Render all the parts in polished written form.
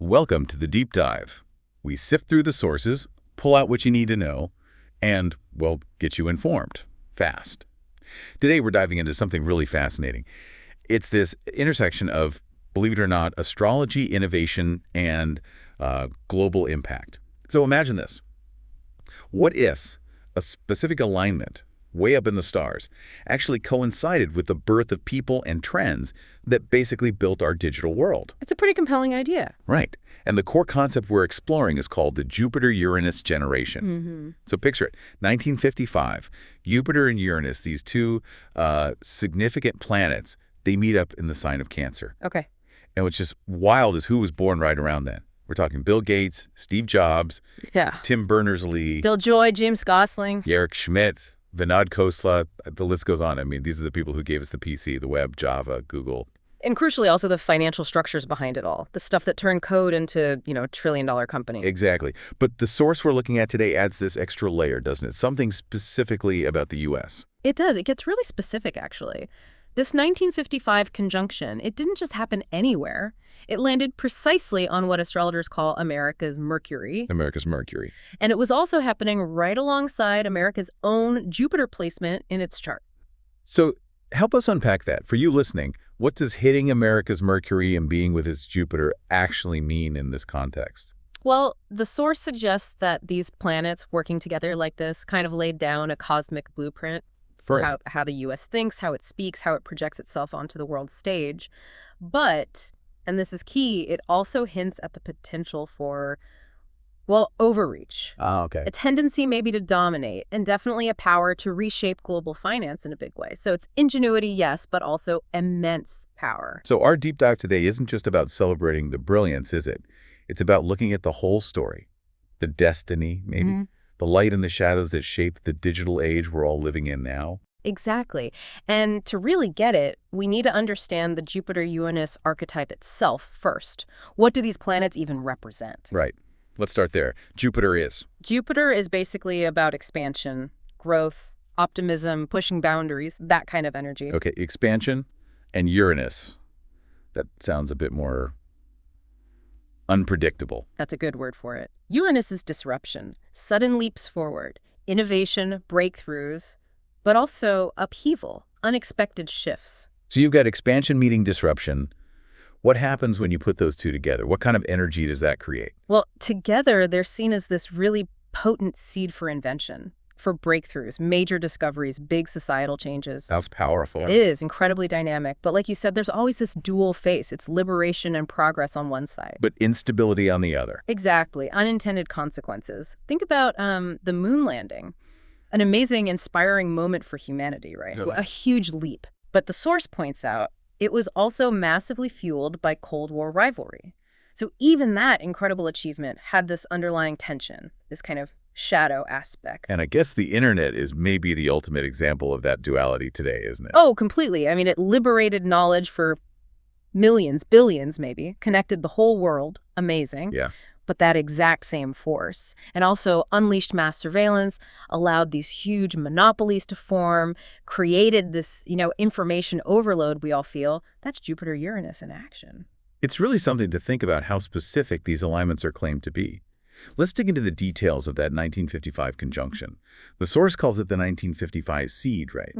Welcome to the Deep Dive. We sift through the sources, pull out what you need to know, and, well, get you informed, fast. Today we're diving into something really fascinating. It's this intersection of, believe it or not, astrology, innovation, and global impact. So imagine this. What if a specific alignment way up in the stars actually coincided with the birth of people and trends that basically built our digital world? It's a pretty compelling idea. Right. And the core concept we're exploring is called the Jupiter-Uranus generation. So picture it, 1955, Jupiter and Uranus, these two significant planets, they meet up in the sign of Cancer. Okay. And what's just wild is who was born right around then. We're talking Bill Gates, Steve Jobs, Tim Berners-Lee, Bill Joy, James Gosling, Schmidt, Vinod Khosla, the list goes on. I mean, these are the people who gave us the PC, the web, Java, Google. And crucially, also the financial structures behind it all. The stuff that turned code into, trillion-dollar companies. Exactly. But the source we're looking at today adds this extra layer, doesn't it? Something specifically about the U.S. It does. It gets really specific, actually. This 1955 conjunction, it didn't just happen anywhere. It landed precisely on what astrologers call America's Mercury. America's Mercury. And it was also happening right alongside America's own Jupiter placement in its chart. So help us unpack that. For you listening, what does hitting America's Mercury and being with its Jupiter actually mean in this context? Well, the source suggests that these planets working together like this kind of laid down a cosmic blueprint for how the U.S. thinks, how it speaks, how it projects itself onto the world stage. But, and this is key, it also hints at the potential for, overreach. Okay. A tendency maybe to dominate, and definitely a power to reshape global finance in a big way. So it's ingenuity, yes, but also immense power. So our deep dive today isn't just about celebrating the brilliance, is it? It's about looking at the whole story, the destiny, maybe, the light and the shadows that shape the digital age we're all living in now. Exactly. And to really get it, we need to understand the Jupiter-Uranus archetype itself first. What do these planets even represent? Right. Let's start there. Jupiter is basically about expansion, growth, optimism, pushing boundaries, that kind of energy. Okay, expansion and Uranus. That sounds a bit more unpredictable. That's a good word for it. Uranus is disruption, sudden leaps forward, innovation, breakthroughs, but also upheaval, unexpected shifts. So you've got expansion meeting disruption. What happens when you put those two together? What kind of energy does that create? Well, together, they're seen as this really potent seed for invention, for breakthroughs, major discoveries, big societal changes. Sounds powerful. It is incredibly dynamic. But like you said, there's always this dual face. It's liberation and progress on one side, but instability on the other. Exactly. Unintended consequences. Think about the moon landing. An amazing, inspiring moment for humanity, right? Yeah. A huge leap. But the source points out it was also massively fueled by Cold War rivalry. So even that incredible achievement had this underlying tension, this kind of shadow aspect. And I guess the internet is maybe the ultimate example of that duality today, isn't it? Oh, completely. I mean, it liberated knowledge for millions, billions maybe, connected the whole world. Amazing. Yeah. But that exact same force, and also unleashed mass surveillance, allowed these huge monopolies to form, created this, information overload we all feel. That's Jupiter-Uranus in action. It's really something to think about how specific these alignments are claimed to be. Let's dig into the details of that 1955 conjunction. The source calls it the 1955 seed, right?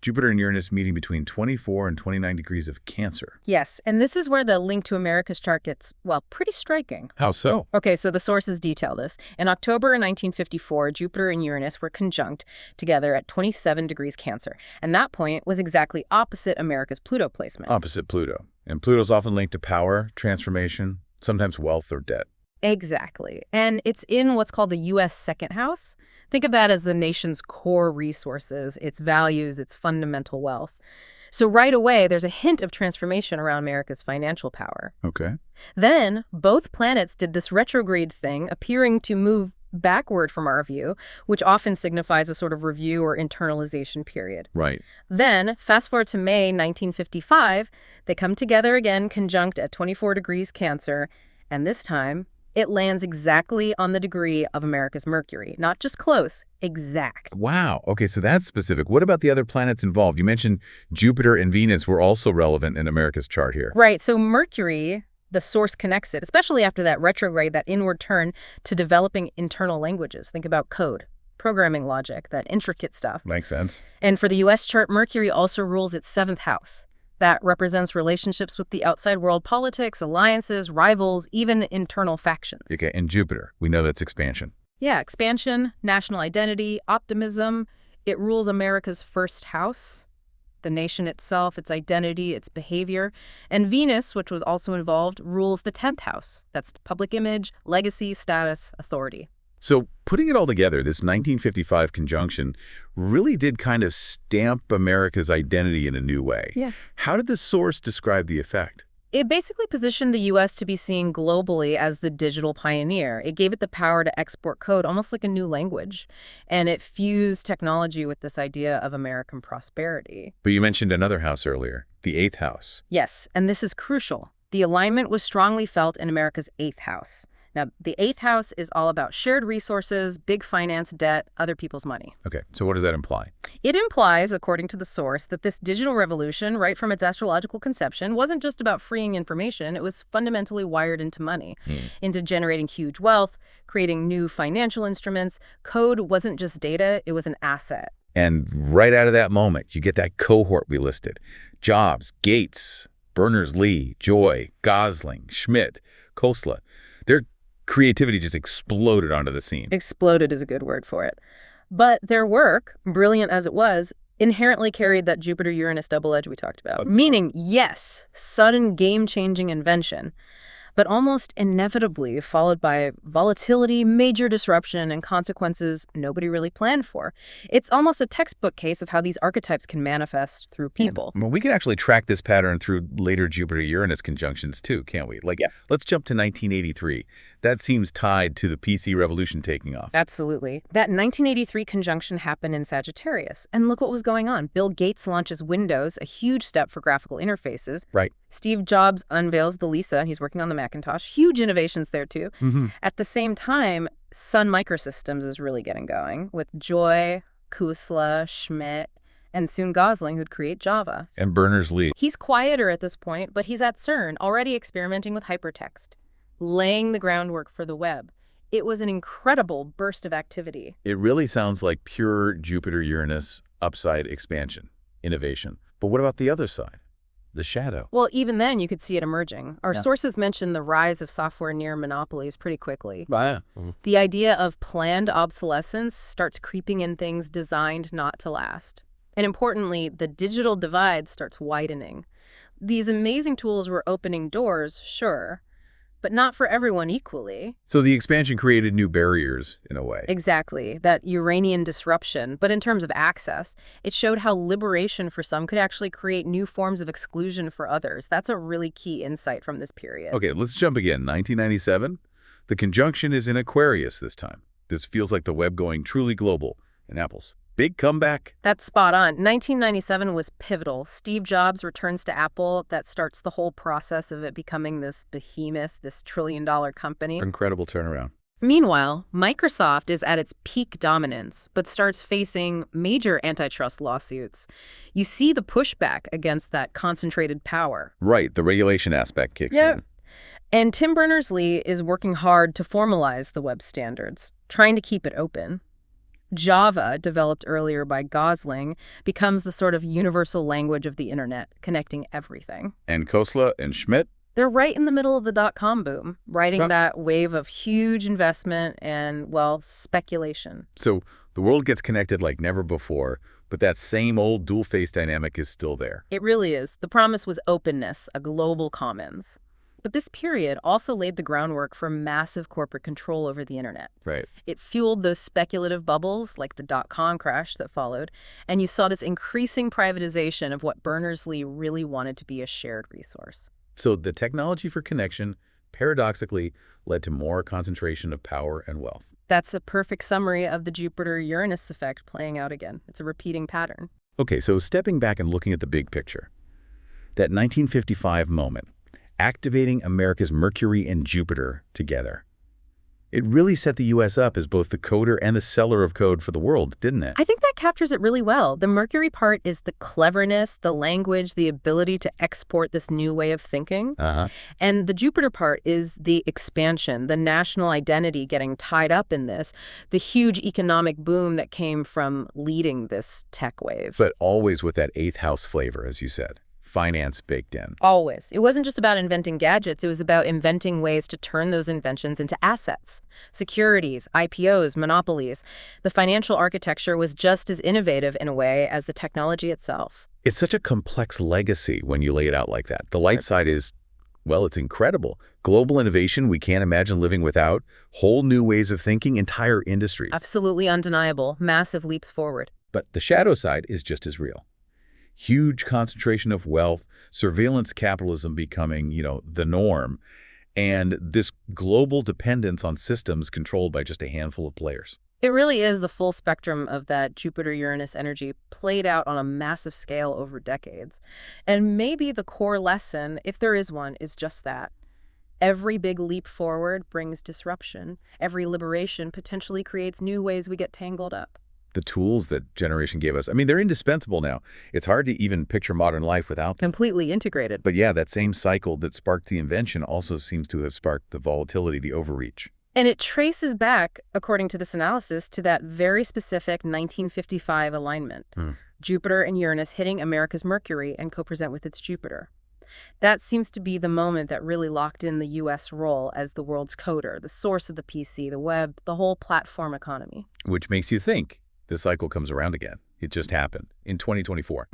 Jupiter and Uranus meeting between 24 and 29 degrees of Cancer. Yes, and this is where the link to America's chart gets, pretty striking. How so? Okay, so the sources detail this. In October 1954, Jupiter and Uranus were conjunct together at 27 degrees Cancer, and that point was exactly opposite America's Pluto placement. Opposite Pluto. And Pluto's often linked to power, transformation, sometimes wealth or debt. Exactly. And it's in what's called the U.S. second house. Think of that as the nation's core resources, its values, its fundamental wealth. So right away, there's a hint of transformation around America's financial power. Okay. Then, both planets did this retrograde thing, appearing to move backward from our view, which often signifies a sort of review or internalization period. Right. Then, fast forward to May 1955, they come together again, conjunct at 24 degrees Cancer, and this time, it lands exactly on the degree of America's Mercury. Not just close, exact. Wow. Okay, so that's specific. What about the other planets involved? You mentioned Jupiter and Venus were also relevant in America's chart here. Right. So Mercury, The source connects it, especially after that retrograde, that inward turn to developing internal languages. Think about code, programming logic, that intricate stuff. Makes sense. And for the U.S. chart, Mercury also rules its 7th house. That represents relationships with the outside world, politics, alliances, rivals, even internal factions. Okay, and Jupiter, we know that's expansion. Yeah, expansion, national identity, optimism. It rules America's 1st house, the nation itself, its identity, its behavior. And Venus, which was also involved, rules the 10th house. That's the public image, legacy, status, authority. So putting it all together, this 1955 conjunction really did kind of stamp America's identity in a new way. Yeah. How did the source describe the effect? It basically positioned the U.S. to be seen globally as the digital pioneer. It gave it the power to export code, almost like a new language. And it fused technology with this idea of American prosperity. But you mentioned another house earlier, the 8th house. Yes, and this is crucial. The alignment was strongly felt in America's 8th house. Now, the 8th house is all about shared resources, big finance, debt, other people's money. Okay, so what does that imply? It implies, according to the source, that this digital revolution, right from its astrological conception, wasn't just about freeing information. It was fundamentally wired into money, into generating huge wealth, creating new financial instruments. Code wasn't just data, it was an asset. And right out of that moment, you get that cohort we listed. Jobs, Gates, Berners-Lee, Joy, Gosling, Schmidt, Khosla. Their creativity just exploded onto the scene. Exploded is a good word for it. But their work, brilliant as it was, inherently carried that Jupiter-Uranus double edge we talked about. Meaning, yes, sudden game-changing invention, but almost inevitably followed by volatility, major disruption, and consequences nobody really planned for. It's almost a textbook case of how these archetypes can manifest through people. Well, we can actually track this pattern through later Jupiter-Uranus conjunctions too, can't we? Let's jump to 1983. That seems tied to the PC revolution taking off. Absolutely. That 1983 conjunction happened in Sagittarius. And look what was going on. Bill Gates launches Windows, a huge step for graphical interfaces. Right. Steve Jobs unveils the Lisa. He's working on the Macintosh. Huge innovations there, too. At the same time, Sun Microsystems is really getting going with Joy, Khosla, Schmidt, and soon Gosling, who'd create Java. And Berners-Lee. He's quieter at this point, but he's at CERN, already experimenting with hypertext, laying the groundwork for the web. It was an incredible burst of activity. It really sounds like pure Jupiter-Uranus upside expansion, innovation. But what about the other side? The shadow. Well, even then, you could see it emerging. Our sources mention the rise of software near monopolies pretty quickly. The idea of planned obsolescence starts creeping in things designed not to last. And importantly, the digital divide starts widening. These amazing tools were opening doors, sure, but not for everyone equally. So the expansion created new barriers, in a way. Exactly, that Uranian disruption. But in terms of access, it showed how liberation for some could actually create new forms of exclusion for others. That's a really key insight from this period. Okay, let's jump again. 1997, the conjunction is in Aquarius this time. This feels like the web going truly global. And Apple's big comeback. That's spot on. 1997 was pivotal. Steve Jobs returns to Apple. That starts the whole process of it becoming this behemoth, this trillion-dollar company. Incredible turnaround. Meanwhile, Microsoft is at its peak dominance, but starts facing major antitrust lawsuits. You see the pushback against that concentrated power. Right, the regulation aspect kicks in. And Tim Berners-Lee is working hard to formalize the web standards, trying to keep it open. Java, developed earlier by Gosling, becomes the sort of universal language of the internet, connecting everything. And Khosla and Schmidt? They're right in the middle of the dot-com boom, riding that wave of huge investment and, well, speculation. So the world gets connected like never before, but that same old dual-face dynamic is still there. It really is. The promise was openness, a global commons. But this period also laid the groundwork for massive corporate control over the internet. Right. It fueled those speculative bubbles like the dot-com crash that followed, and you saw this increasing privatization of what Berners-Lee really wanted to be a shared resource. So the technology for connection, paradoxically, led to more concentration of power and wealth. That's a perfect summary of the Jupiter-Uranus effect playing out again. It's a repeating pattern. Okay, so stepping back and looking at the big picture, that 1955 moment, activating America's Mercury and Jupiter together. It really set the U.S. up as both the coder and the seller of code for the world, didn't it? I think that captures it really well. The Mercury part is the cleverness, the language, the ability to export this new way of thinking. Uh-huh. And the Jupiter part is the expansion, the national identity getting tied up in this, the huge economic boom that came from leading this tech wave. But always with that eighth house flavor, as you said. Finance baked in. Always. It wasn't just about inventing gadgets. It was about inventing ways to turn those inventions into assets. Securities, IPOs, monopolies. The financial architecture was just as innovative in a way as the technology itself. It's such a complex legacy when you lay it out like that. The light side is, well, it's incredible. Global innovation we can't imagine living without. Whole new ways of thinking, entire industries. Absolutely undeniable. Massive leaps forward. But the shadow side is just as real. Huge concentration of wealth, surveillance capitalism becoming, the norm, and this global dependence on systems controlled by just a handful of players. It really is the full spectrum of that Jupiter-Uranus energy played out on a massive scale over decades. And maybe the core lesson, if there is one, is just that. Every big leap forward brings disruption. Every liberation potentially creates new ways we get tangled up. The tools that generation gave us, they're indispensable now. It's hard to even picture modern life without them. Completely integrated. But yeah, that same cycle that sparked the invention also seems to have sparked the volatility, the overreach. And it traces back, according to this analysis, to that very specific 1955 alignment. Jupiter and Uranus hitting America's Mercury and co-present with its Jupiter. That seems to be the moment that really locked in the U.S. role as the world's coder, the source of the PC, the web, the whole platform economy. Which makes you think the cycle comes around again. It just happened in 2024.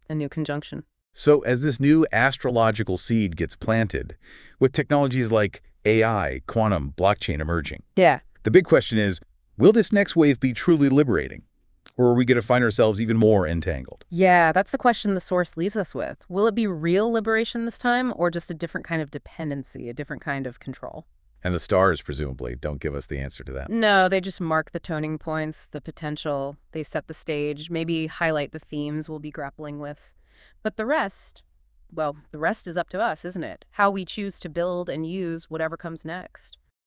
A new conjunction. So as this new astrological seed gets planted, with technologies like AI, quantum, blockchain emerging, Yeah. the big question is, will this next wave be truly liberating? Or are we going to find ourselves even more entangled? Yeah, that's the question the source leaves us with. Will it be real liberation this time, or just a different kind of dependency, a different kind of control? And the stars, presumably, don't give us the answer to that. No, they just mark the turning points, the potential. They set the stage, maybe highlight the themes we'll be grappling with. But the rest, well, the rest is up to us, isn't it? How we choose to build and use whatever comes next.